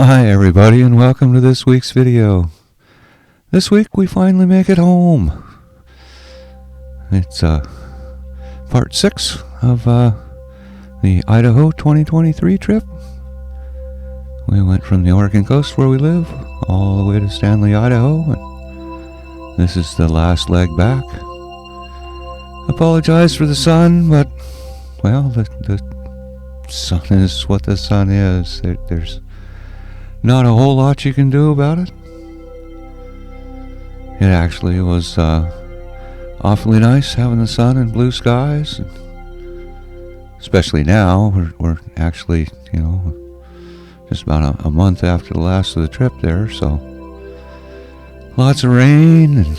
Hi everybody and welcome to this week's video. This week we finally make it home. It's part 6 of the Idaho 2023 trip. We went from the Oregon coast where we live all the way to Stanley, Idaho, and this is the last leg back. Apologize for the sun, but well, the sun is what the sun is. There's not a whole lot you can do about it. It actually was awfully nice having the sun and blue skies, especially now. We're actually, just about a month after the last of the trip there, so lots of rain and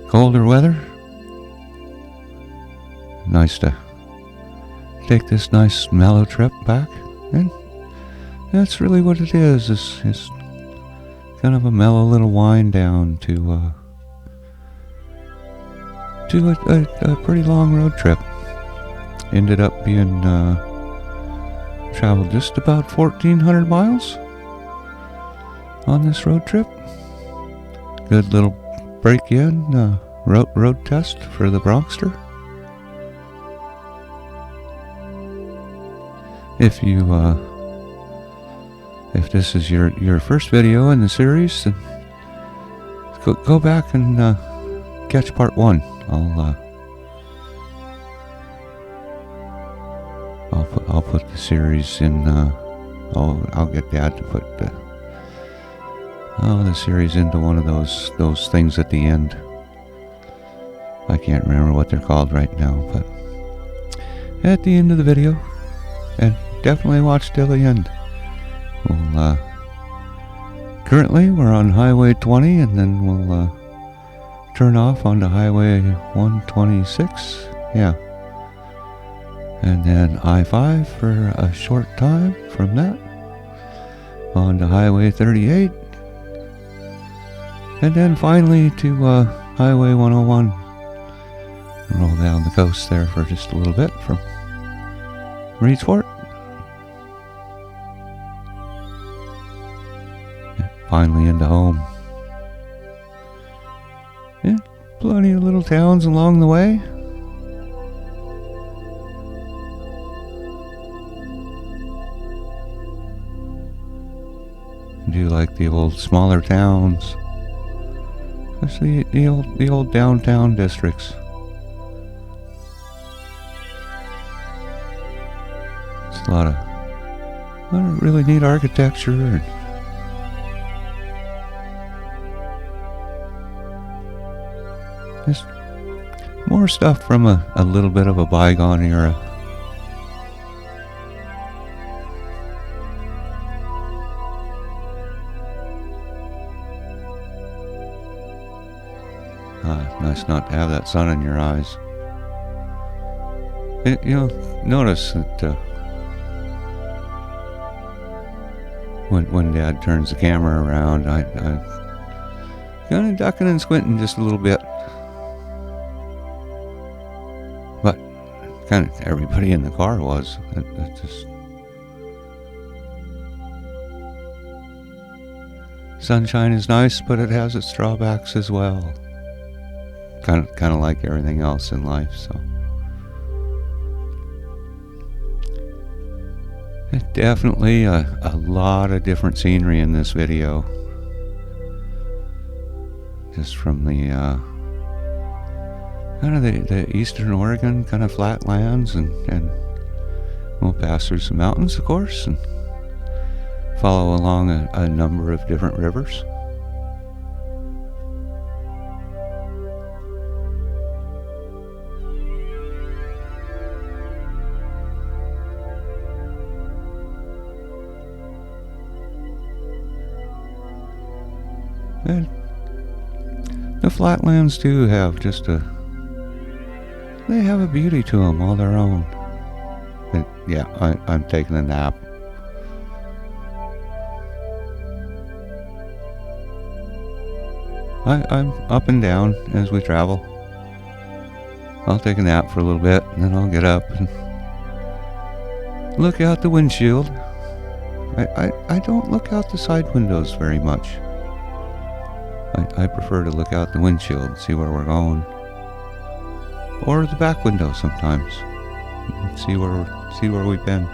colder weather. Nice to take this nice mellow trip back, and that's really what it is. It's kind of a mellow little wind down to a pretty long road trip. Ended up being traveled just about 1,400 miles on this road trip. Good little break-in road test for the Bronxter. If this is your first video in the series, then go back and catch part 1. I'll put the series in. I'll get Dad to put the series into one of those things at the end. I can't remember what they're called right now, but at the end of the video, and definitely watch till the end. Well, currently we're on Highway 20, and then we'll turn off onto Highway 126, and then I-5 for a short time from that, onto Highway 38, and then finally to Highway 101. Roll down the coast there for just a little bit from Reedsport. Finally into home. Yeah, plenty of little towns along the way. Do like the old smaller towns, especially the old downtown districts. It's a lot of really neat architecture and just more stuff from a little bit of a bygone era. Nice not to have that sun in your eyes. Notice that when Dad turns the camera around, I'm kind of ducking and squinting just a little bit. But kind of everybody in the car was. It just sunshine is nice, but it has its drawbacks as well. Kind of like everything else in life. So definitely a lot of different scenery in this video. Just from the kind of the eastern Oregon kind of flat lands, and we'll pass through some mountains, of course, and follow along a number of different rivers. And the flatlands too have they have a beauty to them all their own. And yeah, I'm taking a nap. I'm up and down as we travel. I'll take a nap for a little bit, and then I'll get up and look out the windshield I don't look out the side windows very much. I prefer to look out the windshield and see where we're going. Or the back window sometimes. See where we've been.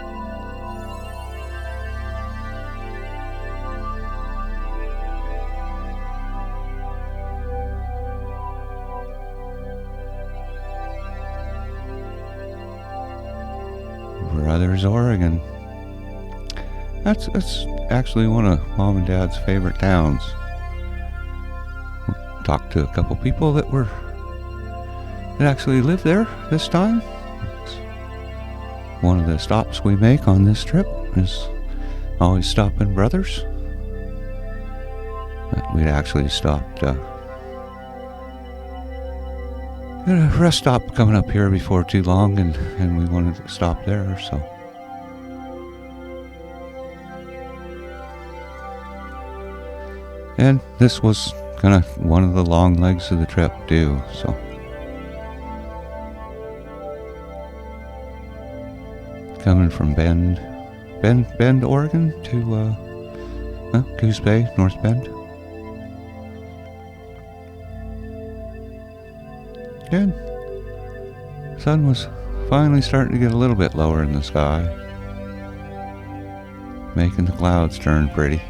Brothers, Oregon. That's actually one of Mom and Dad's favorite towns. Talked to a couple people that actually live there this time. It's one of the stops we make on this trip is always stopping Brothers. We'd actually stopped at a rest stop coming up here before too long, and we wanted to stop there, so. And this was kind of one of the long legs of the trip too, so. Coming from Bend, Oregon to Goose Bay, North Bend. And the sun was finally starting to get a little bit lower in the sky, making the clouds turn pretty.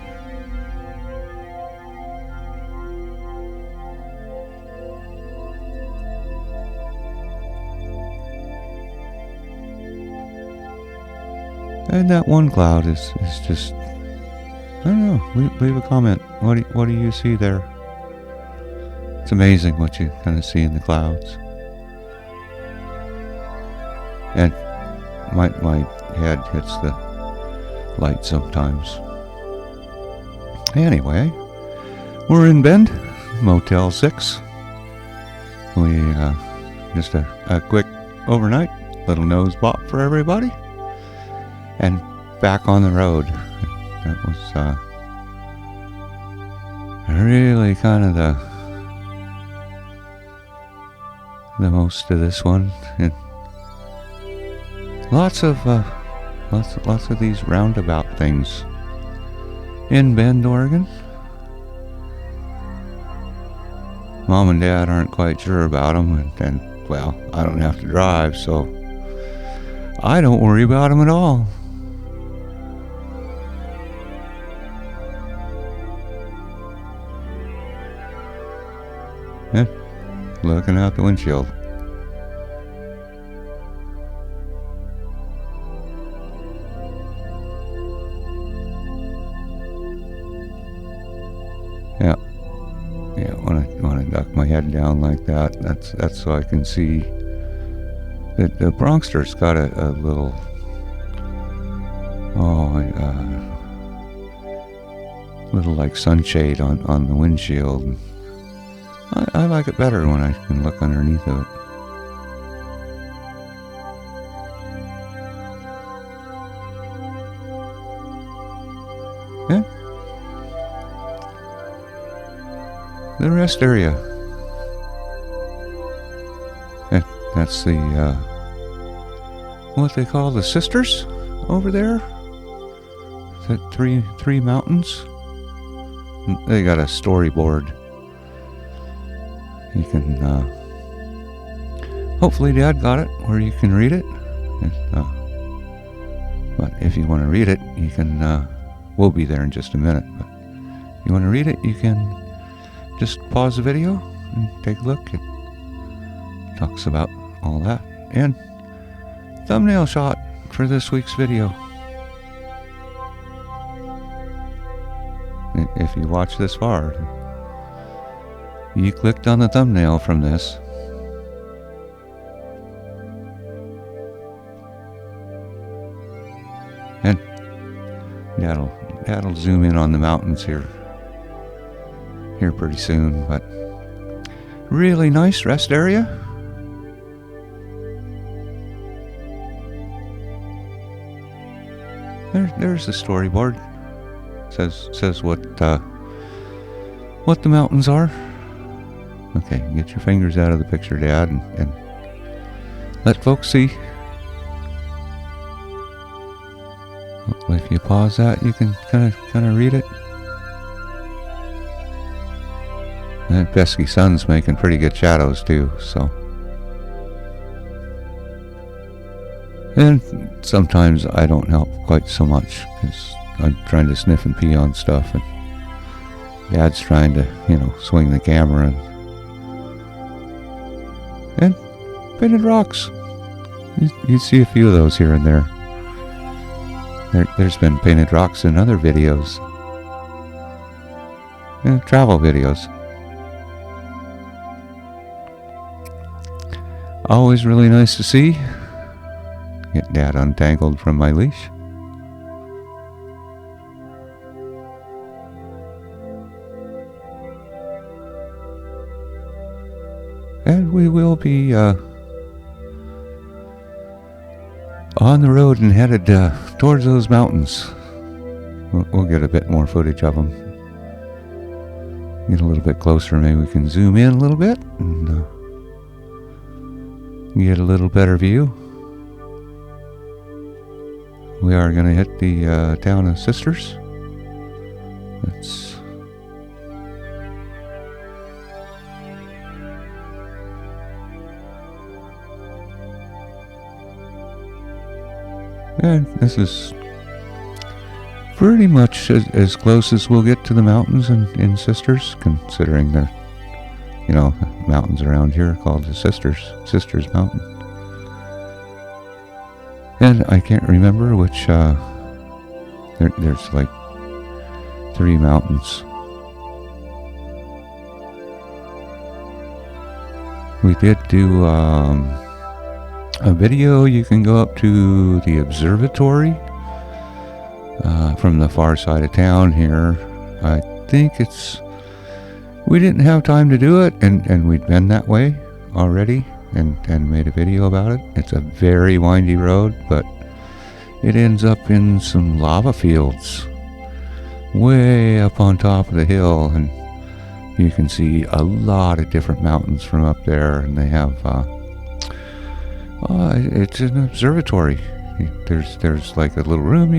And that one cloud is just, I don't know, leave a comment. What do you see there? It's amazing what you kind of see in the clouds. And my head hits the light sometimes. Anyway, we're in Bend, Motel 6. We, just a quick overnight, little nose bop for everybody. And back on the road. That was really kind of the most of this one. And lots of these roundabout things in Bend, Oregon. Mom and Dad aren't quite sure about them, and well, I don't have to drive, so I don't worry about them at all. Yeah, looking out the windshield. Yeah. When I duck my head down like that, that's so I can see that the Bronxter's got a little little like sunshade on the windshield. I like it better when I can look underneath of it. Yeah. The rest area. Yeah, that's the, what they call the sisters over there. Is that three mountains? They got a storyboard. You can, hopefully Dad got it where you can read it. But if you want to read it, you can, we'll be there in just a minute. But if you want to read it, you can just pause the video and take a look. It talks about all that. And thumbnail shot for this week's video. If you watch this far, you clicked on the thumbnail from this. And that'll zoom in on the mountains here pretty soon, but really nice rest area. There's the storyboard. Says what the mountains are. Okay, get your fingers out of the picture, Dad, and let folks see. if you pause that, you can kind of read it. That pesky sun's making pretty good shadows too, so. And sometimes I don't help quite so much because I'm trying to sniff and pee on stuff, and Dad's trying to, swing the camera and painted rocks. You see a few of those here and there. There's been painted rocks in other videos. Travel videos. Always really nice to see. Get Dad untangled from my leash. And we will be on the road and headed towards those mountains. We'll get a bit more footage of them. Get a little bit closer, maybe we can zoom in a little bit and get a little better view. We are going to hit the town of Sisters. And this is pretty much as close as we'll get to the mountains in Sisters, considering they're, mountains around here are called the Sisters Mountain. And I can't remember which, there's like 3 mountains. We did do a video. You can go up to the observatory from the far side of town here. I think we didn't have time to do it, and we'd been that way already and made a video about it. It's a very windy road, but it ends up in some lava fields way up on top of the hill, and you can see a lot of different mountains from up there, and they have it's an observatory. There's like a little room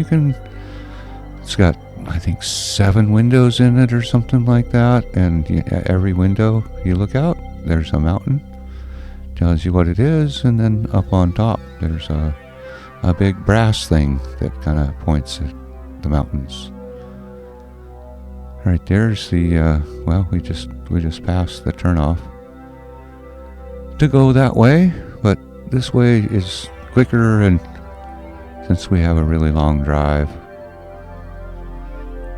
it's got, I think, 7 windows in it or something like that, and every window you look out, there's a mountain. Tells you what it is, and then up on top there's a big brass thing that kind of points at the mountains. Right there's the we just passed the turnoff to go that way, but this way is quicker, and since we have a really long drive,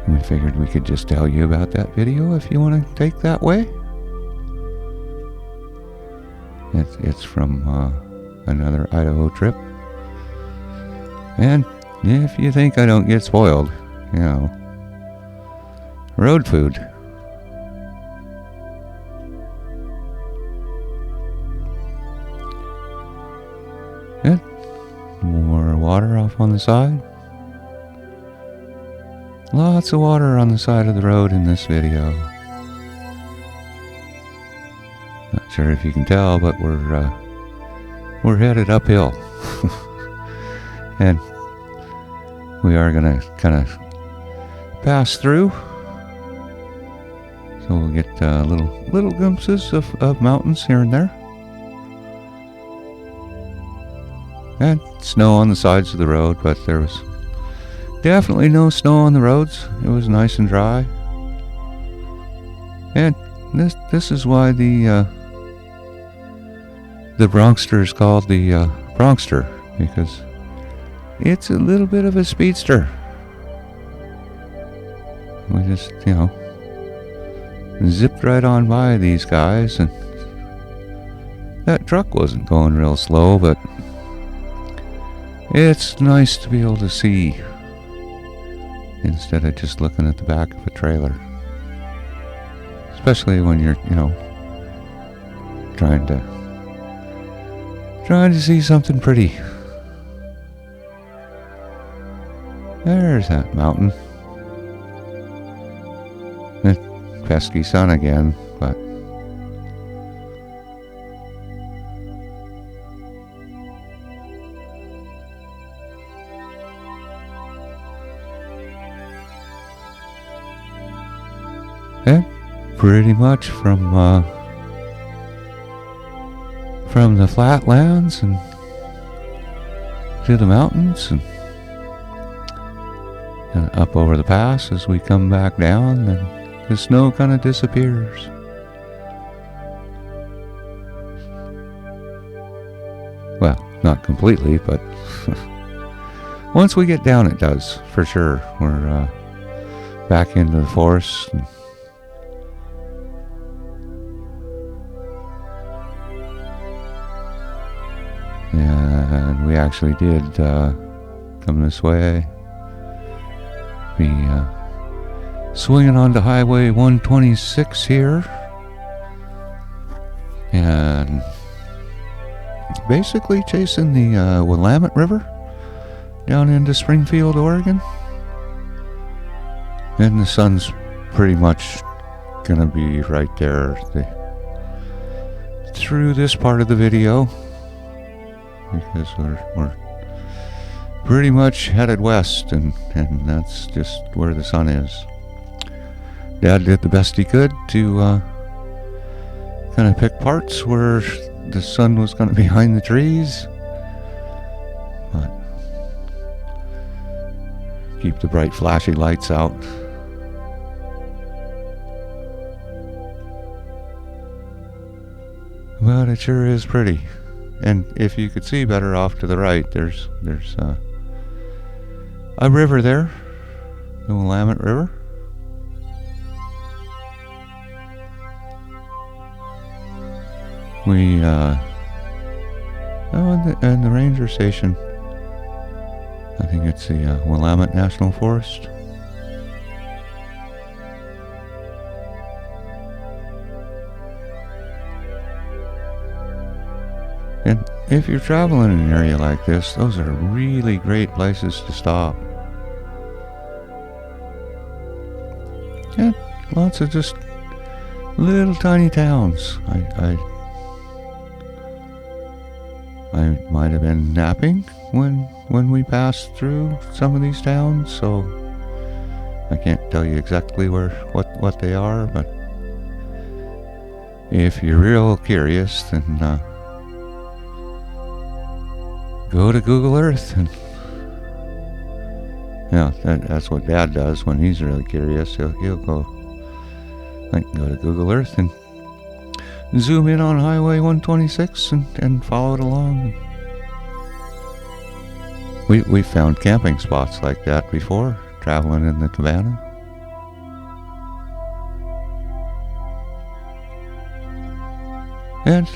we figured we could just tell you about that video if you want to take that way. It's from another Idaho trip. And if you think I don't get spoiled, road food. And more water off on the side. Lots of water on the side of the road in this video. Not sure if you can tell, but we're headed uphill. And we are going to kind of pass through. So we'll get little glimpses of mountains here and there. And snow on the sides of the road, but there was definitely no snow on the roads. It was nice and dry. And this is why the Bronxster is called the Bronxster, because it's a little bit of a speedster. We just, zipped right on by these guys, and that truck wasn't going real slow, but it's nice to be able to see instead of just looking at the back of a trailer. Especially when you're, trying to see something pretty. There's that mountain. Pesky sun again, but And pretty much from the flatlands and to the mountains and up over the pass, as we come back down, then the snow kind of disappears. Well, not completely, but once we get down it does, for sure. We're back into the forest. And we actually did come this way. Be swinging onto Highway 126 here. And basically chasing the Willamette River down into Springfield, Oregon. And the sun's pretty much gonna be right there through this part of the video, because we're pretty much headed west, and that's just where the sun is. Dad did the best he could to kind of pick parts where the sun was going to be behind the trees, but keep the bright flashy lights out. But it sure is pretty. And if you could see better off to the right, there's a river there, the Willamette River. We and the ranger station, I think it's the Willamette National Forest. And if you're traveling in an area like this, those are really great places to stop. And lots of just little tiny towns. I might have been napping when we passed through some of these towns, so I can't tell you exactly what they are, but if you're real curious, then go to Google Earth, and that's what Dad does when he's really curious. He'll go to Google Earth and zoom in on Highway 126 and follow it along. We found camping spots like that before, traveling in the cabana. And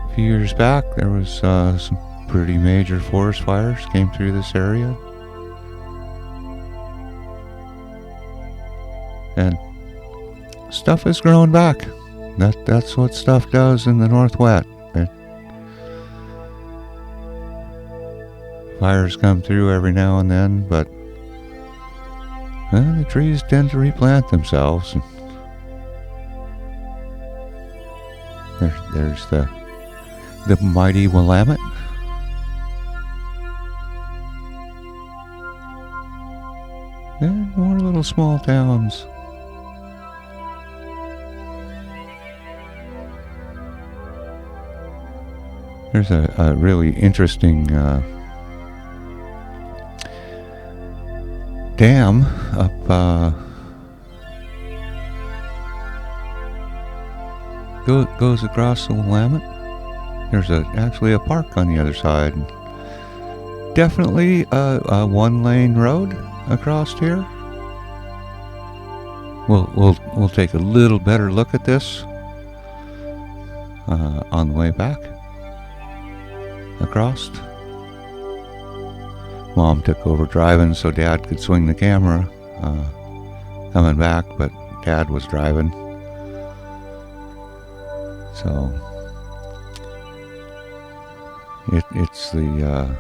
a few years back, there was some pretty major forest fires came through this area. And stuff is growing back. That's what stuff does in the Northwest. Fires come through every now and then, but the trees tend to replant themselves. There's the mighty Willamette. And more little small towns. There's a really interesting dam up goes across the Willamette. There's actually a park on the other side. Definitely a one-lane road across here. We'll take a little better look at this on the way back across. Mom took over driving so Dad could swing the camera coming back, but Dad was driving. So it's the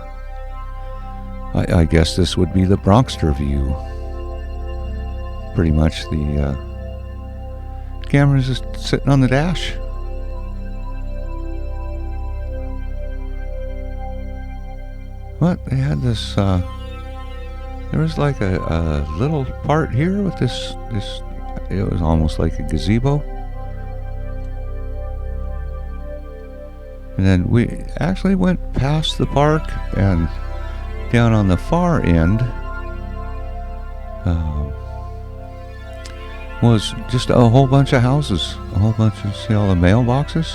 I guess this would be the Bronxter view. Pretty much the camera's just sitting on the dash. But they had this there was like a little part here with this, it was almost like a gazebo. And then we actually went past the park, and down on the far end was just a whole bunch of houses, a whole bunch of, see all the mailboxes?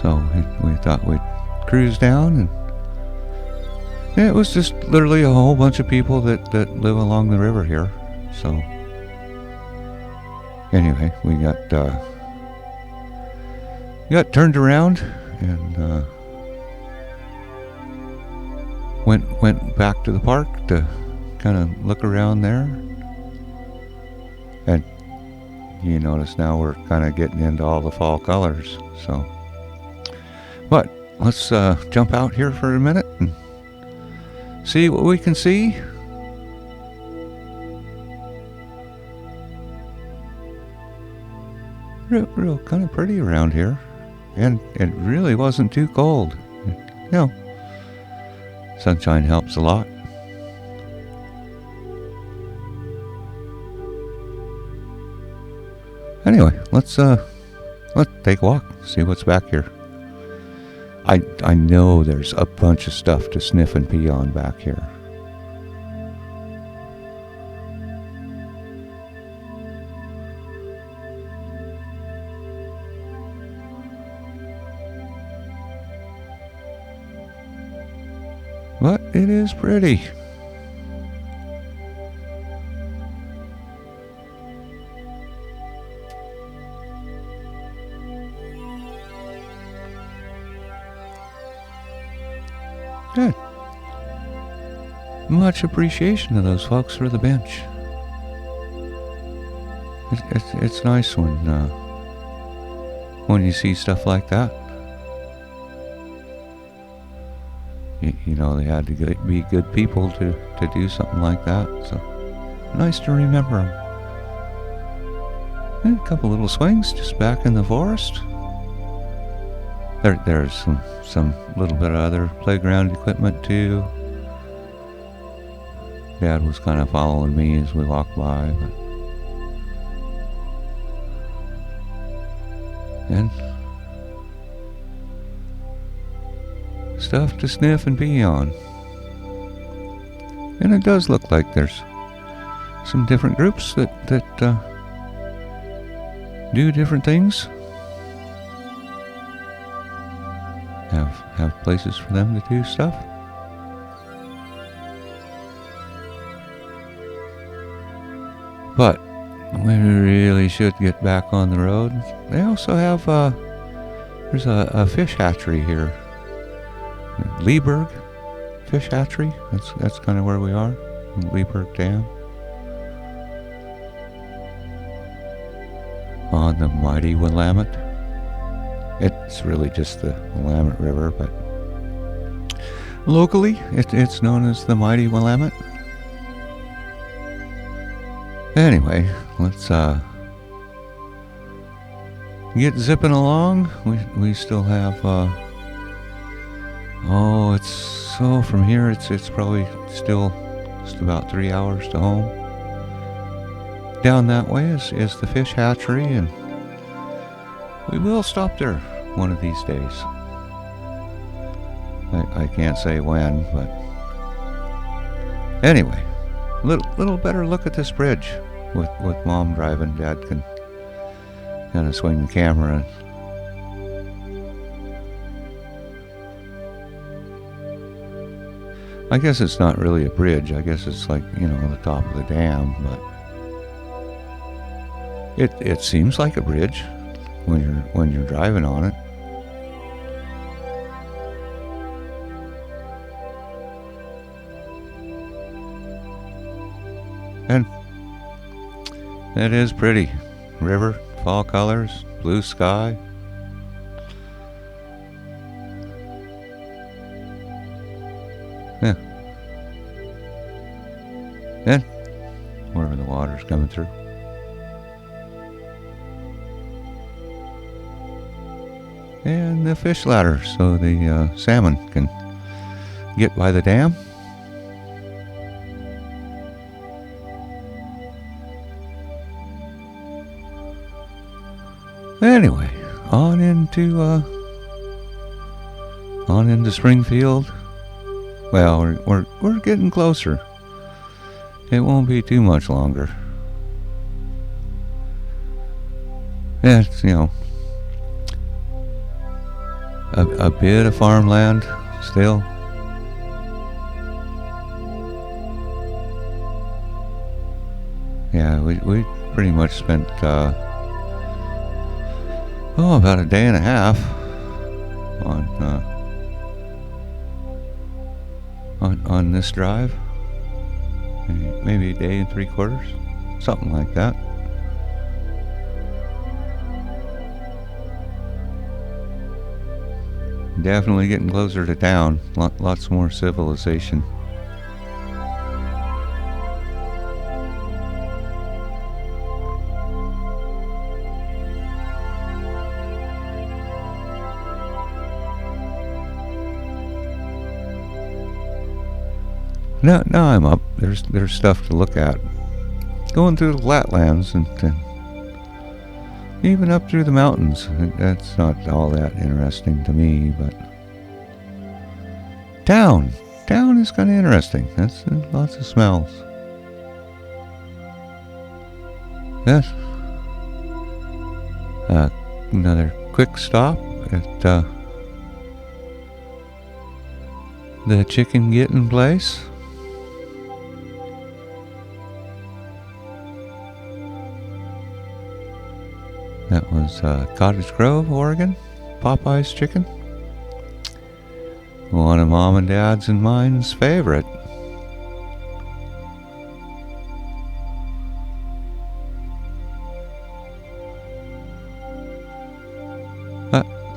So we thought we'd cruise down, and yeah, it was just literally a whole bunch of people that live along the river here. So anyway, we got turned around and went back to the park to kind of look around there. And you notice now we're kind of getting into all the fall colors. So, but let's jump out here for a minute and see what we can see. Real kind of pretty around here, and it really wasn't too cold. You know, sunshine helps a lot. Anyway, let's take a walk, see what's back here. I know there's a bunch of stuff to sniff and pee on back here. But it is pretty. Good. Much appreciation to those folks for the bench. It's nice when you see stuff like that. You know, they had to be good people to do something like that. So nice to remember them. And a couple little swings just back in the forest. There's some little bit of other playground equipment too. Dad was kind of following me as we walked by, and stuff to sniff and pee on. And it does look like there's some different groups that do different things. Have places for them to do stuff. But we really should get back on the road. They also have there's a fish hatchery here, Leeburg Fish Hatchery. That's kind of where we are, in Leeburg Dam, on the mighty Willamette. It's really just the Willamette River, but locally it's known as the mighty Willamette. Anyway, let's get zipping along. We still have it's so from here it's probably still just about 3 hours to home. Down that way is the fish hatchery, and we will stop there one of these days. I can't say when, but anyway, little better look at this bridge with Mom driving. Dad can kind of swing the camera. I guess it's not really a bridge. I guess it's like, you know, the top of the dam, but it seems like a bridge when you're driving on it. And it is pretty. River, fall colors, blue sky. Yeah. And wherever the water's coming through. And the fish ladder, so the salmon can get by the dam. Anyway, on into Springfield. Well, we're getting closer. It won't be too much longer. Yeah, it's, a bit of farmland still. Yeah, we pretty much spent about a day and a half on this drive. Maybe a day and 3/4, something like that. Definitely getting closer to town. Lots more civilization. Now I'm up. There's stuff to look at. Going through the flatlands and even up through the mountains. That's not all that interesting to me, but town is kind of interesting. That's lots of smells. Yes. Another quick stop at the chicken getting place. That was Cottage Grove, Oregon. Popeye's chicken. One of Mom and Dad's and mine's favorite.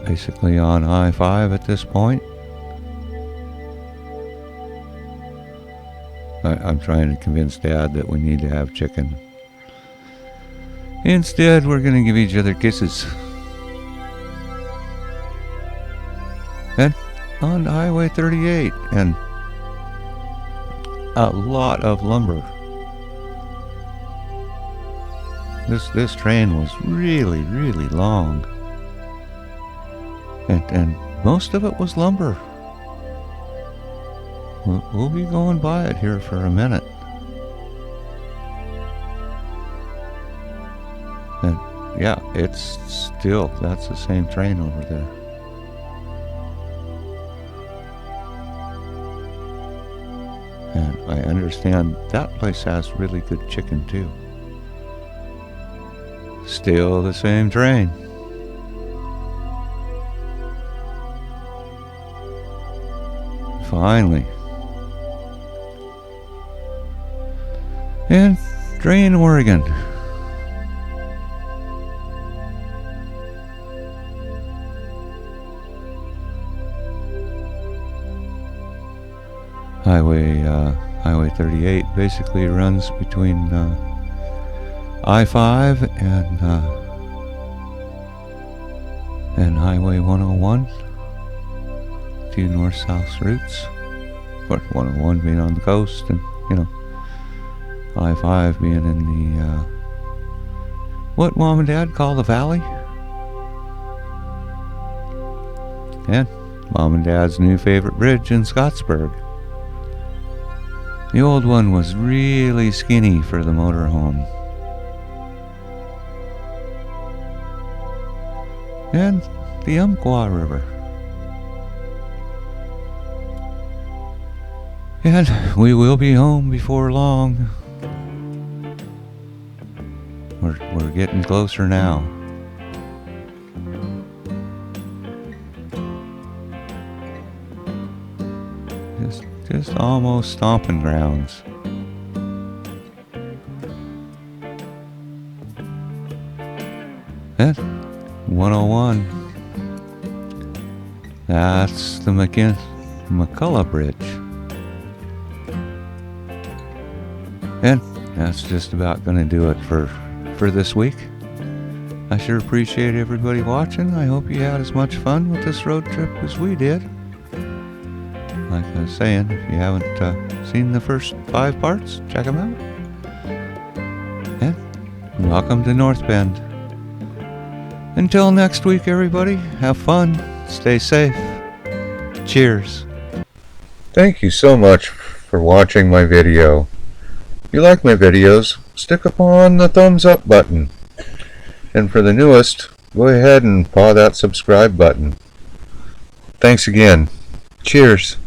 Basically on I-5 at this point. I'm trying to convince Dad that we need to have chicken. Instead, we're going to give each other kisses. And on to Highway 38, and a lot of lumber. This train was really, really long. And most of it was lumber. We'll be going by it here for a minute. And yeah, that's the same train over there. And I understand that place has really good chicken too. Still the same train. Finally. And Drain, Oregon. Highway 38 basically runs between I-5 and Highway 101. Two north-south routes. Of course, 101 being on the coast, and I-5 being in the what Mom and Dad call the valley. And Mom and Dad's new favorite bridge in Scottsburg. The old one was really skinny for the motorhome. And the Umpqua River. And we will be home before long. We're getting closer now. Just almost stomping grounds. And 101. That's the McCullough Bridge. And that's just about going to do it for this week. I sure appreciate everybody watching. I hope you had as much fun with this road trip as we did. Like I was saying, if you haven't seen the first 5 parts, check them out. And welcome to North Bend. Until next week, everybody, have fun, stay safe. Cheers. Thank you so much for watching my video. If you like my videos, stick upon the thumbs up button. And for the newest, go ahead and paw that subscribe button. Thanks again. Cheers.